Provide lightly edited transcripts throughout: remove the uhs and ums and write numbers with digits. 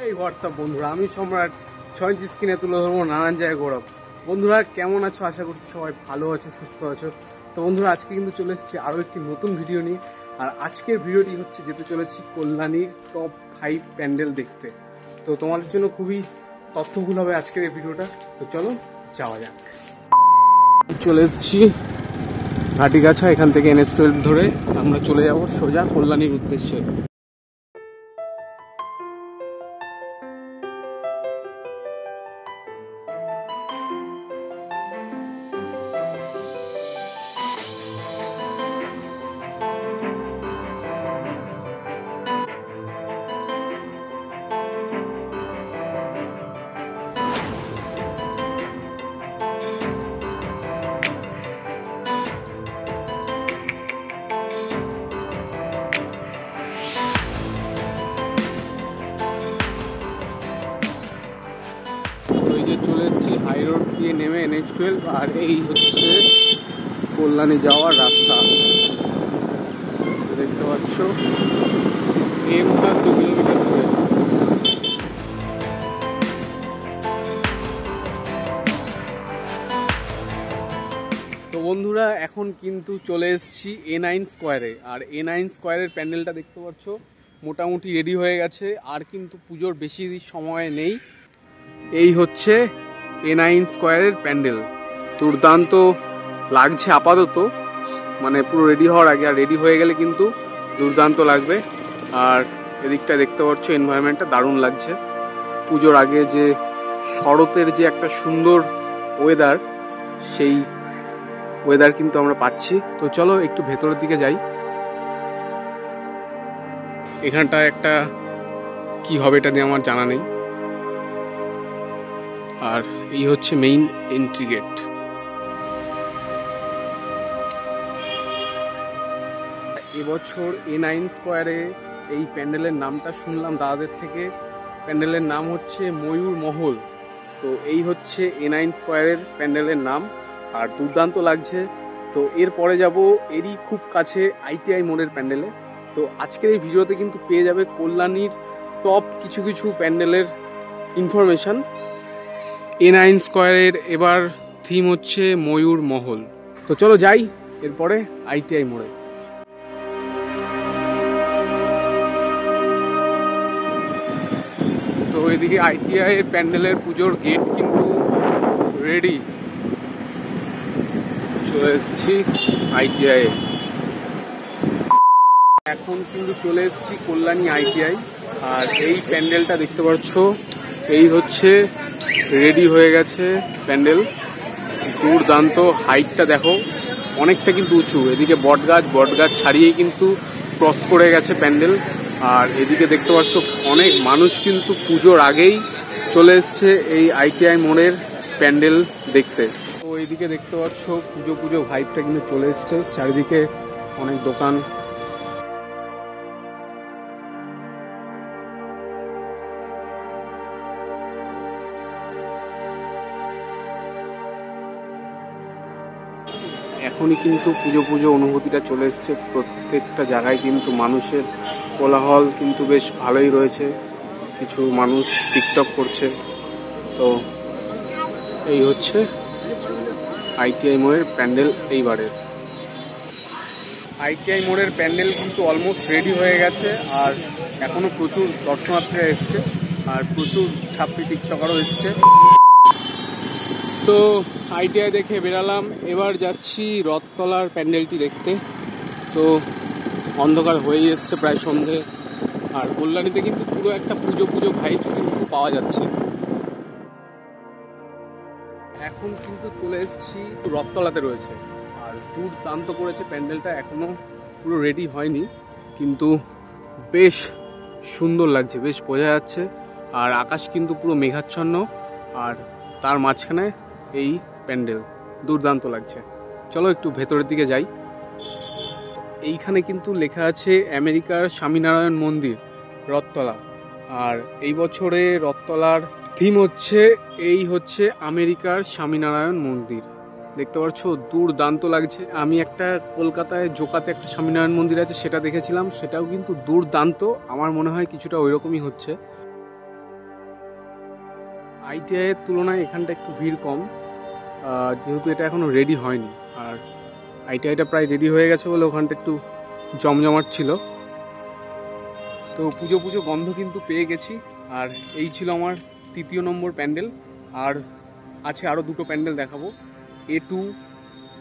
এই হোয়াটসঅ্যাপ বন্ধুরা, আমি সম্রাট 6 ইঞ্চি স্ক্রিনে তুলে ধরবো নানান জায়গায় গৌরব। বন্ধুরা কেমন আছো? আশা করছি সবাই ভালো আছো, সুস্থ আছো। তো বন্ধুরা আজকে কিন্তু চলে এসেছি আরও একটি নতুন ভিডিও নিয়ে। আর আজকের ভিডিওটি হচ্ছে যেতে চলেছি কল্যাণীর টপ 5 প্যান্ডেল দেখতে। তো তোমাদের জন্য খুবই তথ্যবহুল হবে আজকের এই ভিডিওটা। তো চলো যাওয়া যাক। চলে এসেছি ঘাটিগাছা, এখান থেকে NH12 ধরে আমরা চলে যাব সোজা কল্যাণীর উদ্দেশ্যে। চলে এসেছি হাই রোড দিয়ে নেমে NH12, আর এই হচ্ছে কল্যাণী যাওয়ার রাস্তা। দেখতে পাচ্ছ এমটা 2 কিলোমিটার দূরে। তো বন্ধুরা এখন কিন্তু চলে এসেছি A9 স্কোয়ারে। আর A9 স্কোয়ারের প্যান্ডেলটা দেখতে পাচ্ছ মোটামুটি রেডি হয়ে গেছে, আর কিন্তু পুজোর বেশি সময় নেই। এই হচ্ছে A9 স্কোয়ারের প্যান্ডেল। দুর্দান্ত লাগছে আপাতত, মানে পুরো রেডি হওয়ার আগে। আর রেডি হয়ে গেলে কিন্তু দুর্দান্ত লাগবে। আর এদিকটা দেখতে পাচ্ছ এনভায়রনমেন্টটা দারুণ লাগছে। পুজোর আগে যে শরতের যে একটা সুন্দর ওয়েদার, সেই ওয়েদার কিন্তু আমরা পাচ্ছি। তো চলো একটু ভেতরের দিকে যাই। এখানটা একটা কি হবে এটা দিয়ে আমার জানা নেই। আর এই হচ্ছে মেইন এন্ট্রি গেট। এবছর A9 স্কোয়ারে এই প্যান্ডেলের নামটা শুনলাম দাদাদের থেকে। প্যান্ডেলের নাম হচ্ছে ময়ূর মহল। তো এই হচ্ছে A9 স্কোয়ারের প্যান্ডেলের নাম, আর দুর্দান্ত লাগছে। তো এরপরে যাব এরই খুব কাছে ITI মোড়ের প্যান্ডেলে। তো আজকের এই ভিডিওতে কিন্তু পেয়ে যাবে কল্যাণীর টপ কিছু কিছু প্যান্ডেলের ইনফরমেশন। A9 স্কোয়ারের এবার থিম হচ্ছে ময়ূর মহল। তো চলো যাই এরপরে ITI মোড়ে। তো এদিকে ITI এর প্যান্ডেলের পুজোর গেট কিন্তু রেডি। চলে এসেছি ITI এ। এখন কিন্তু চলে এসেছি কল্যাণী ITI। আর এই প্যান্ডেলটা দেখতে পাচ্ছ, এই হচ্ছে রেডি হয়ে গেছে প্যান্ডেল। দুর্দান্ত হাইটটা দেখো, অনেকটা কিন্তু উঁচু। এদিকে বটগাছ ছাড়িয়েই কিন্তু ক্রস করে গেছে প্যান্ডেল। আর এদিকে দেখতে পাচ্ছ অনেক মানুষ কিন্তু পুজোর আগেই চলে এসছে এই ITI মোড়ের প্যান্ডেল দেখতে। তো এইদিকে দেখতে পাচ্ছ পুজো ভাইবটা কিন্তু চলে এসছে। চারিদিকে অনেক দোকান। এখনই কিন্তু পুজো অনুভূতিটা চলে এসছে। প্রত্যেকটা জায়গায় কিন্তু মানুষের কোলাহল কিন্তু বেশ ভালোই রয়েছে। কিছু মানুষ টিকটক করছে। তো এই হচ্ছে ITI মোড়ের প্যান্ডেল এইবারের। ITI মোড়ের প্যান্ডেল কিন্তু অলমোস্ট রেডি হয়ে গেছে। আর এখনো প্রচুর দর্শনার্থীরা এসছে, আর প্রচুর ছাত্রী টিকটকারও এসছে। তো ITI দেখে বেরালাম, এবার যাচ্ছি রথতলার প্যান্ডেলটি দেখতে। তো অন্ধকার হয়ে এসছে, প্রায় সন্ধে। আর কল্যাণীতে কিন্তু পুরো একটা পুজো ভাইবস কিন্তু পাওয়া যাচ্ছে। এখন কিন্তু চলে এসেছি রথতলাতে রয়েছে। আর দুর্দান্ত করেছে প্যান্ডেলটা, এখনো পুরো রেডি হয়নি, কিন্তু বেশ সুন্দর লাগছে, বেশ বোঝা যাচ্ছে। আর আকাশ কিন্তু পুরো মেঘাচ্ছন্ন, আর তার মাঝখানে এই প্যান্ডেল দুর্দান্ত লাগছে। চলো একটু ভেতরের দিকে যাই। এইখানে কিন্তু লেখা আছে আমেরিকার স্বামীনারায়ণ মন্দির রথতলা। আর এই বছরে রথতলার থিম হচ্ছে এই হচ্ছে আমেরিকার স্বামীনারায়ণ মন্দির। দেখতে পাচ্ছ দুর্দান্ত লাগছে। আমি একটা কলকাতায় জোকাতে একটা স্বামীনারায়ণ মন্দির আছে, সেটা দেখেছিলাম, সেটাও কিন্তু দুর্দান্ত। আমার মনে হয় কিছুটা ওই রকমই হচ্ছে। ITI এর তুলনায় এখানটা একটু ভিড় কম, যেহেতু এটা এখনো রেডি হয়নি। আর ITIটা প্রায় রেডি হয়ে গেছে বলে ওখানটা একটু জমজমাট ছিল। তো পুজো পুজো গন্ধ কিন্তু পেয়ে গেছি। আর এই ছিল আমার 3য় নম্বর প্যান্ডেল। আর আছে আরও 2টো প্যান্ডেল দেখাবো, A2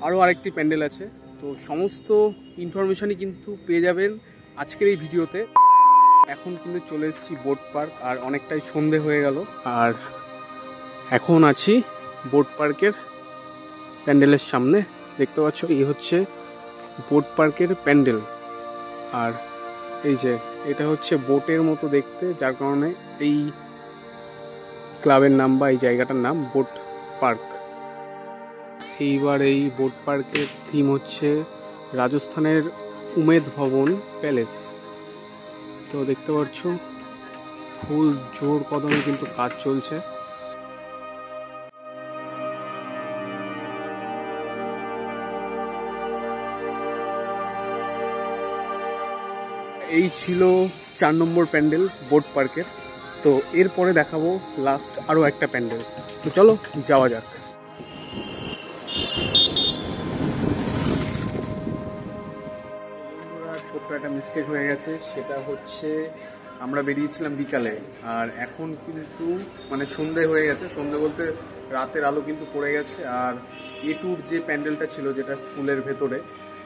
আরও আরেকটি প্যান্ডেল আছে। তো সমস্ত ইনফরমেশানই কিন্তু পেয়ে যাবেন আজকের এই ভিডিওতে। এখন কিন্তু চলে এসেছি বোট পার্ক, আর অনেকটাই সন্ধে হয়ে গেল। আর এখন আছি বোট পার্কের প্যান্ডেলের সামনে। দেখতে পাচ্ছ এই হচ্ছে বোট পার্কের প্যান্ডেল। আর এই যে এটা হচ্ছে বোটের মতো দেখতে, যার কারণে এই ক্লাবের নাম বা এই জায়গাটার নাম বোট পার্ক। এইবার এই বোট পার্কের থিম হচ্ছে রাজস্থানের উমেদ ভবন প্যালেস। তো দেখতে পাচ্ছ ফুল জোর কদমে কিন্তু কাজ চলছে। এই ছিল 4 নম্বর প্যান্ডেল বোট পার্কের। তো এরপরে দেখাবো লাস্ট আরও একটা প্যান্ডেল। তো চলো যাওয়া যাক। ছোট্ট একটা মিস্টেক হয়ে গেছে, সেটা হচ্ছে আমরা বেরিয়েছিলাম বিকালে, আর এখন কিন্তু মানে সন্ধে হয়ে গেছে। সন্ধে বলতে রাতের আলো কিন্তু পড়ে গেছে। আর A2 যে প্যান্ডেলটা ছিল, যেটা স্কুলের ভেতরে,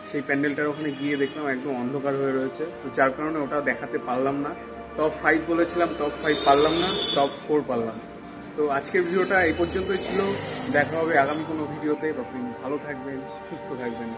সেই প্যান্ডেলটার ওখানে গিয়ে দেখলাম একদম অন্ধকার হয়ে রয়েছে। তো যার কারণে ওটা দেখাতে পারলাম না। টপ 5 বলেছিলাম, টপ 5 পারলাম না, টপ 4 পারলাম। তো আজকের ভিডিওটা এই পর্যন্তই ছিল। দেখা হবে আগামী কোনো ভিডিওতে। ততদিন ভালো থাকবেন, সুস্থ থাকবেন।